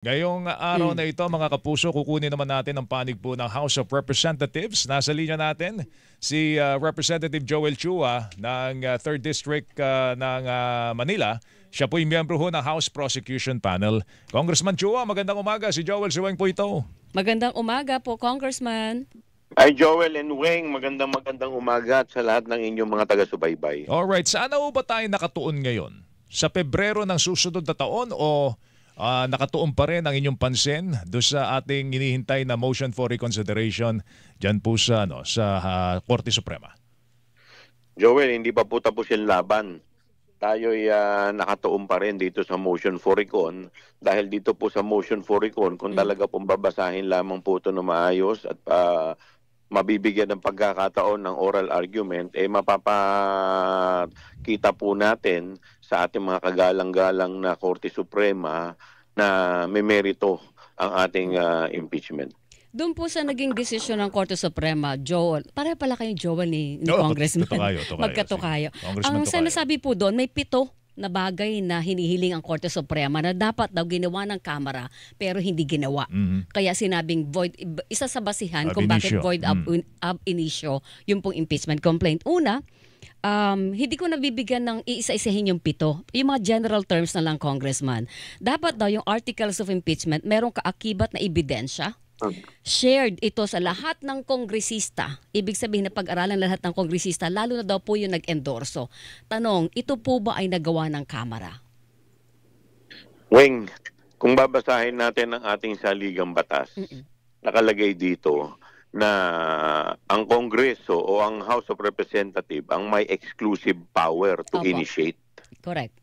Ngayong araw na ito mga kapuso, kukunin naman natin ang panig po ng House of Representatives. Nasa linya natin si Representative Joel Chua ng 3rd District ng Manila. Siya po yung miyembro ho ng House Prosecution Panel. Congressman Chua, magandang umaga. Si Joel Siweng po ito. Magandang umaga po, Congressman. Ay Joel and Weng, magandang umaga at sa lahat ng inyong mga taga-subaybay. Alright, saan ho ba tayo nakatuon ngayon? Sa Pebrero ng susunod na taon o nakatuon pa rin ang inyong pansin doon sa ating hinihintay na motion for reconsideration dyan po sa, Korte Suprema? Joel, hindi pa po tapos yung laban. Tayo'y nakatuon pa rin dito sa motion for recon dahil dito po sa motion for recon kung talaga pong babasahin lamang po ito na maayos at mabibigyan ng pagkakataon ng oral argument, mapapakita po natin sa ating mga kagalang-galang na Korte Suprema na may merito ang ating impeachment. Doon po sa naging desisyon ng Korte Suprema, Joel, pare pala kayong Joel ni Congressman. Tukayo. Magkatukayo. Congressman Ang sinasabi po doon, may 7 na bagay na hinihiling ang Korte Suprema na dapat daw ginawa ng Kamara pero hindi ginawa. Kaya sinabing void, isa sa basihan kung bakit void ab initio yung pong impeachment complaint. Una, hindi ko nabibigyan ng iisa-isahin yung 7. Yung mga general terms na lang, Congressman. Dapat daw yung articles of impeachment merong kaakibat na ebidensya. Shared ito sa lahat ng kongresista. Ibig sabihin na pag-aralan lahat ng kongresista, lalo na daw po yung nag-endorso. Tanong, ito po ba ay nagawa ng Kamara? Weng, kung babasahin natin ang ating saligang batas, nakalagay dito na ang Kongreso o ang House of Representatives ang may exclusive power to initiate. Correct.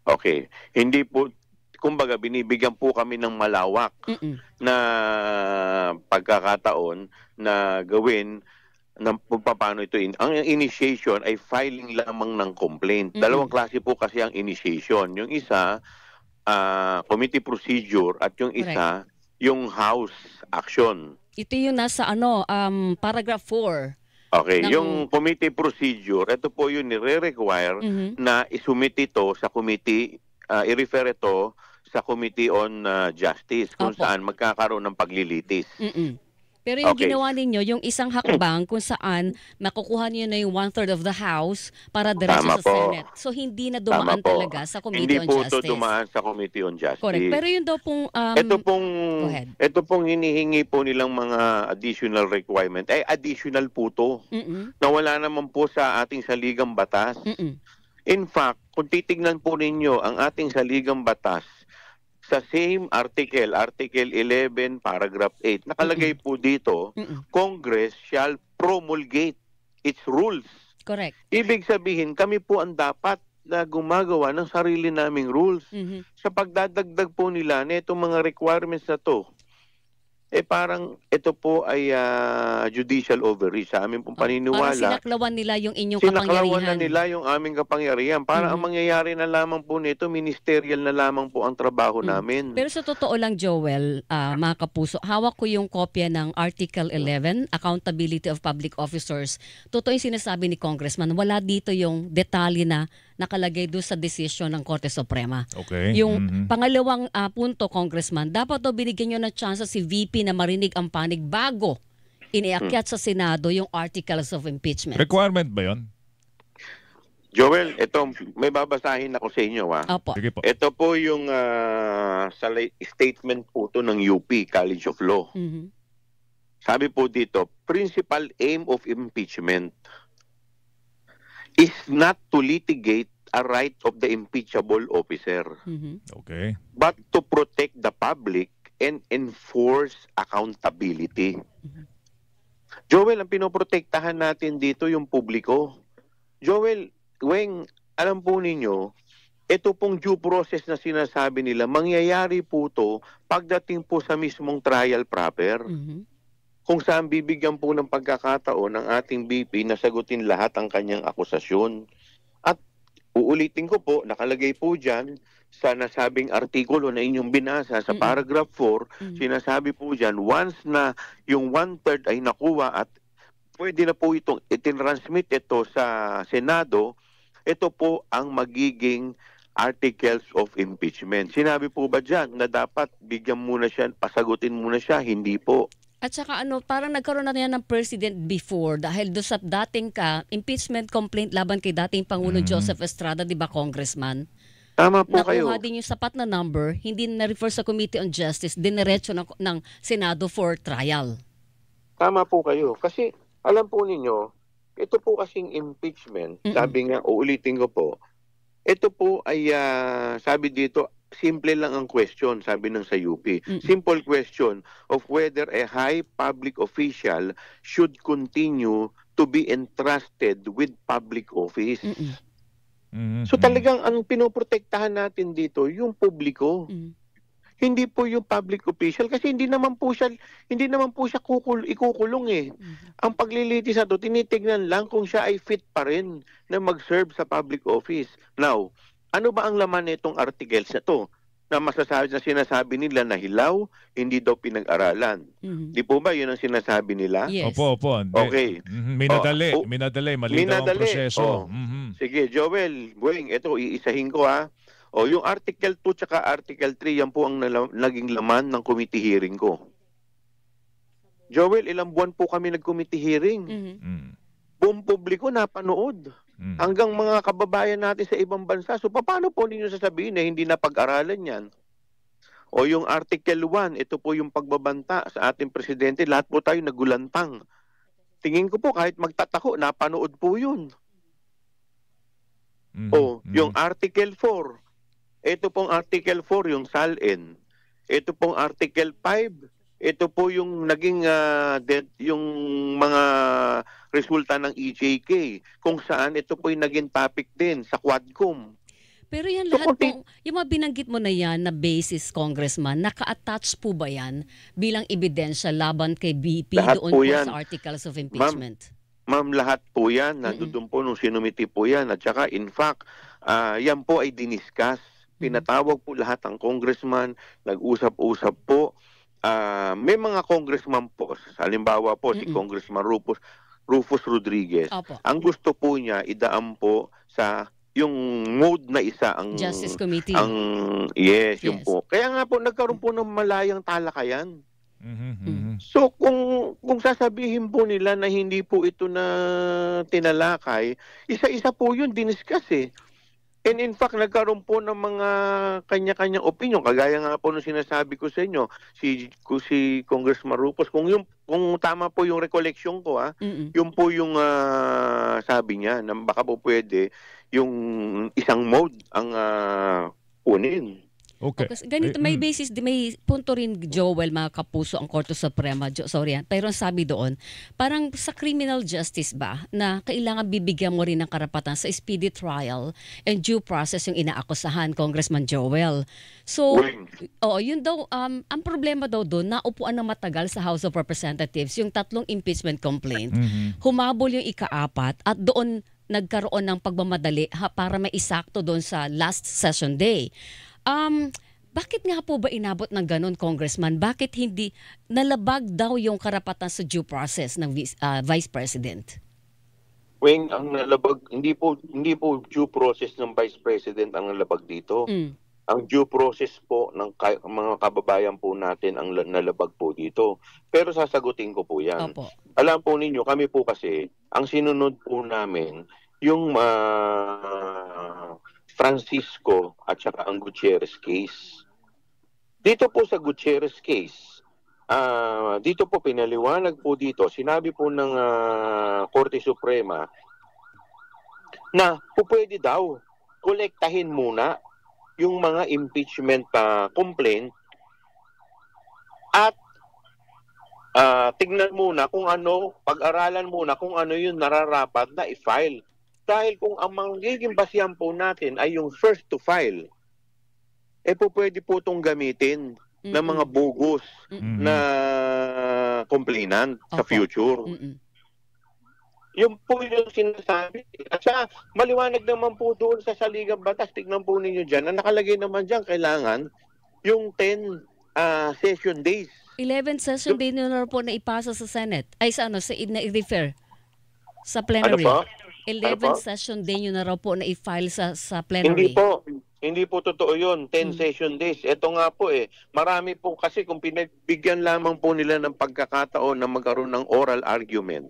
Okay. Hindi po, kumbaga binibigyan po kami ng malawak na pagkakataon na gawin ng paano ito. Ang initiation ay filing lamang ng complaint. Dalawang klase po kasi ang initiation. Yung isa, committee procedure at yung isa, yung House action. Ito yung nasa paragraph 4. Okay, yung committee procedure, ito po yung nire-require na isumit ito sa committee, i-refer ito sa Committee on Justice kung saan magkakaroon ng paglilitis. Pero yung ginawa ninyo, yung isang hakbang kung saan makukuha niyo na yung 1/3 of the House para diretso sa Senate. So hindi na dumaan talaga sa Committee on Justice. Hindi po ito dumaan sa Committee on Justice. Correct. Pero yun daw pong... ito pong hinihingi po nilang mga additional requirement. Additional po ito. Na wala naman po sa ating saligang batas. In fact, kung titignan po ninyo ang ating saligang batas, sa same article 11, paragraph 8, nakalagay po dito, Congress shall promulgate its rules. Correct. Ibig sabihin, kami po ang dapat na gumagawa ng sarili naming rules. Sa pagdadagdag po nila na itong mga requirements na to, parang ito po ay judicial overreach. Sa aming pong paniniwala. Parang sinaklawan nila yung inyong kapangyarihan. Sinaklawan na nila yung aming kapangyarihan. Para ang mangyayari na lamang po nito, ministerial na lamang po ang trabaho namin. Pero sa totoo lang, Joel, mga kapuso, hawak ko yung kopya ng Article 11, Accountability of Public Officers. Totoo yung sinasabi ni Congressman, wala dito yung detalye na nakalagay doon sa desisyon ng Korte Suprema. Okay. Yung pangalawang punto, Congressman, dapat daw binigyan nyo ng chance si VP na marinig ang panig bago iniakyat sa Senado yung articles of impeachment. Requirement ba yun? Joel, ito, may babasahin ako sa inyo. Opo. Sige po. Ito po yung statement po to ng UP, College of Law. Sabi po dito, principal aim of impeachment is not to litigate a right of the impeachable officer, Okay. but to protect the public and enforce accountability. Joel, ang pinoprotektahan natin dito yung publiko. Joel, Weng, alam po ninyo, ito pong due process na sinasabi nila, mangyayari po to pagdating po sa mismong trial proper. Kung saan bibigyan po ng pagkakataon ng ating BP na sagutin lahat ang kanyang akusasyon. At uulitin ko po, nakalagay po dyan sa nasabing artikulo na inyong binasa sa paragraph 4, sinasabi po dyan, once na yung 1/3 ay nakuha at pwede na po itong itinransmit ito sa Senado, ito po ang magiging articles of impeachment. Sinabi po ba dyan na dapat bigyan muna siya, pasagutin muna siya? Hindi po. At saka parang nagkaroon na yan ng president before dahil do sa dating impeachment complaint laban kay dating Pangulo Joseph Estrada, di ba, Congressman? Tama po kayo. Nakuha din yung sapat na number, hindi na-refer sa Committee on Justice, diniretso ng Senado for trial. Tama po kayo. Kasi alam po ninyo, ito po kasing impeachment, sabi nga, uulitin ko po, ito po ay, sabi dito, simple lang ang question, sabi ng sa UP. Simple question of whether a high public official should continue to be entrusted with public office. So talagang ang pinoprotektahan natin dito, yung publiko. Hindi po yung public official kasi hindi naman po siya ikukulong eh. Ang paglilitis na to, tinitignan lang kung siya ay fit pa rin na mag-serve sa public office. Now, ano ba ang laman nitong articles na to? Na sinasabi nila na hilaw, hindi daw pinag-aralan. Di po ba yun ang sinasabi nila? Yes. Opo. Okay. Minadali, malinaw ang proseso. Sige, Joel, Bueng, ito iisahin ko ha. Yung Article 2 tsaka Article 3, yan po ang naging laman ng committee hearing ko. Joel, ilang buwan po kami nag-committee hearing. Buong publiko napanood. Hanggang mga kababayan natin sa ibang bansa. So, paano po ninyo sasabihin na hindi na pag-aralan yan? O yung Article 1, ito po yung pagbabanta sa ating presidente. Lahat po tayo nagulantang. Tingin ko po, kahit magtatako, napanood po yun. Yung Article 4, ito pong Article 4, yung SALN. Ito pong Article 5, ito po yung naging yung mga resulta ng EJK, kung saan ito po yung naging topic din sa Quadcom. Pero yan lahat po, yung mga binanggit mo na yan na basis, Congressman, naka-attach po ba yan bilang ebidensya laban kay BP lahat doon po po yan. sa articles of impeachment? Ma'am, lahat po yan. Nandun po nung sinumiti po yan. At saka, in fact, yan po ay diniscuss. Pinatawag po lahat ng congressman, nag-usap-usap po. May mga congressman po, halimbawa po si Congressman Rufus Rodriguez. Opo. Ang gusto po niya, idaan po sa yung mode na isa ang Justice Committee. Yes, yun po. Kaya nga po nagkaroon po ng malayang talakayan. So kung sasabihin po nila na hindi po ito na tinalakay, isa-isa po yun diniscuss eh. And in fact, nagkaroon po ng mga kanya-kanyang opinion. Kagaya nga po nung sinasabi ko sa inyo, si Congressman Rufus, kung tama po yung recollection ko, yun po yung sabi niya, na baka po pwede yung isang mode ang kunin. Okay. Kasi ganito, may basis, may punto rin, Joel, mga kapuso, ang Korte Suprema, pero ang sabi doon, parang sa criminal justice ba, na kailangan bibigyan mo rin ng karapatan sa speedy trial and due process yung inaakusahan, Congressman Joel. So, yun daw, ang problema daw doon, naupuan ng matagal sa House of Representatives, yung 3 impeachment complaint, humabol yung ika-4 at doon nagkaroon ng pagmamadali para may isakto doon sa last session day. Bakit nga po ba inabot ng ganun, Congressman? Bakit hindi nalabag daw yung karapatan sa due process ng Vice President? Weng, ang nalabag, hindi po due process ng Vice President ang nalabag dito. Ang due process po ng mga kababayan po natin ang nalabag po dito. Pero sasagutin ko po yan. Opo. Alam po ninyo, kami po kasi, ang sinunod po namin, yung Francisco at saka ang Gutierrez case. Dito po sa Gutierrez case, dito po pinaliwanag po dito, sinabi po ng Korte Suprema na pwede daw kolektahin muna yung mga impeachment complaint at tignan muna kung ano, pag-aralan muna kung ano yung nararapat na i-file. Dahil kung ang magiging basihan po natin ay yung first to file, pwede po itong gamitin ng mga bogus na complainant sa future. Yung po yung sinasabi. At saka, maliwanag naman po doon sa saligang batas. Tignan po ninyo dyan. Ang nakalagay naman dyan, kailangan yung 10 session days. 11 session day na po na ipasa sa Senate. Ay, sa i-refer sa plenary. Ano po? 11 session day nyo na raw po na i-file sa plenary. Hindi po totoo yun. 10 session days. Ito nga po marami po kasi kung pinagbigyan lamang po nila ng pagkakataon na magkaroon ng oral argument,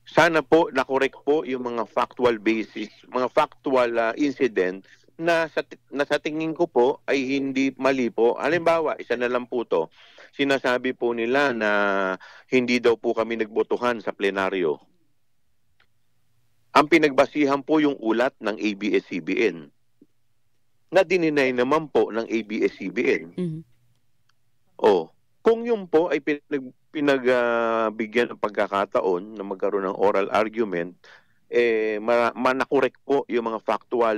sana po nakorek po yung mga factual basis, mga factual incident na sa tingin ko po ay hindi mali po. Halimbawa, isa na lang po to. Sinasabi po nila na hindi daw po kami nagbotohan sa plenaryo. Ang pinagbasihan po yung ulat ng ABS-CBN na dininay naman po ng ABS-CBN. Kung yun po ay pinagbigyan ng pagkakataon na magkaroon ng oral argument, manakorek po yung mga factual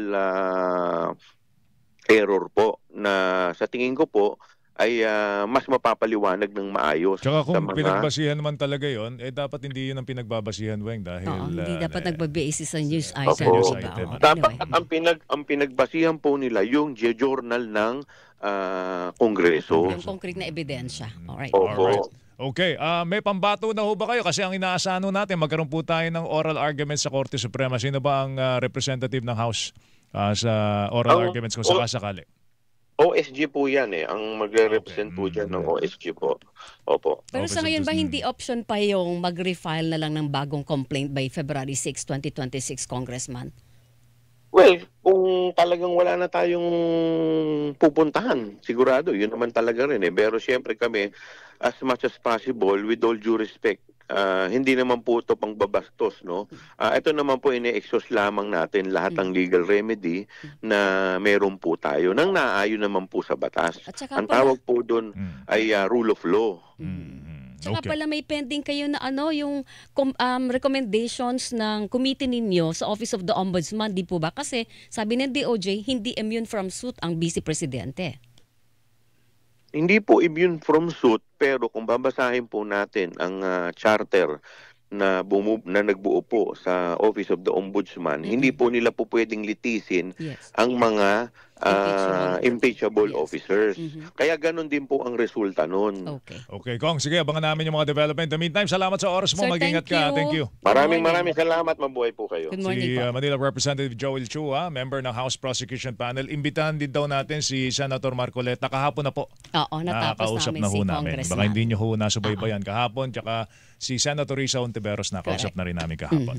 error po na sa tingin ko po ay mas mapapaliwanag ng maayos. Tsaka kung pinagbasihan naman talaga yon, dapat hindi yun ang pinagbabasihan, Weng, dahil hindi dapat nagbabasis sa news item. Dapat ang pinagbasihan po nila yung journal ng Kongreso. Yung concrete na ebidensya. Alright. Alright. Okay, may pambato na ho ba kayo? Kasi ang inaasahan natin, magkaroon po tayo ng oral arguments sa Korte Suprema. Sino ba ang representative ng House sa oral arguments kung sakasakali? OSG po yan Ang magre-represent po dyan ng OSG po. Opo. Pero sa ngayon ba hindi option pa yung mag-refile na lang ng bagong complaint by February 6, 2026, Congressman? Well, kung talagang wala na tayong pupuntahan, sigurado, yun naman talaga rin Pero siyempre kami, as much as possible, with all due respect, hindi naman po ito pangbabastos, no? Ito naman po ine-exhaust lamang natin lahat ng legal remedy na meron po tayo nang naayon naman po sa batas. Ang tawag po doon ay rule of law. Tsaka pala may pending kayo na yung recommendations ng committee ninyo sa Office of the Ombudsman, di po ba? Kasi sabi ng DOJ, hindi immune from suit ang Vice Presidente. Hindi po immune from suit, pero kung babasahin po natin ang charter na nagbuo po sa Office of the Ombudsman, hindi po nila po pwedeng litisin ang mga impeachable officers. Kaya ganun din po ang resulta nun. Okay, Kong, sige, abangan namin yung mga development. In the meantime, salamat sa oras mo. Sir, mag-ingat ka. Thank you. Maraming salamat. Mabuhay po kayo. Good morning Si po. Manila Representative Joel Chua, member ng House Prosecution Panel. Imbitahan din daw natin si Senator Marcoleta. Kahapon na po. Oo, natapos namin si Congressman. Baka hindi nyo ho nasubaybayan kahapon. Tsaka si Senator Risa Ontiveros nakausap na rin namin kahapon.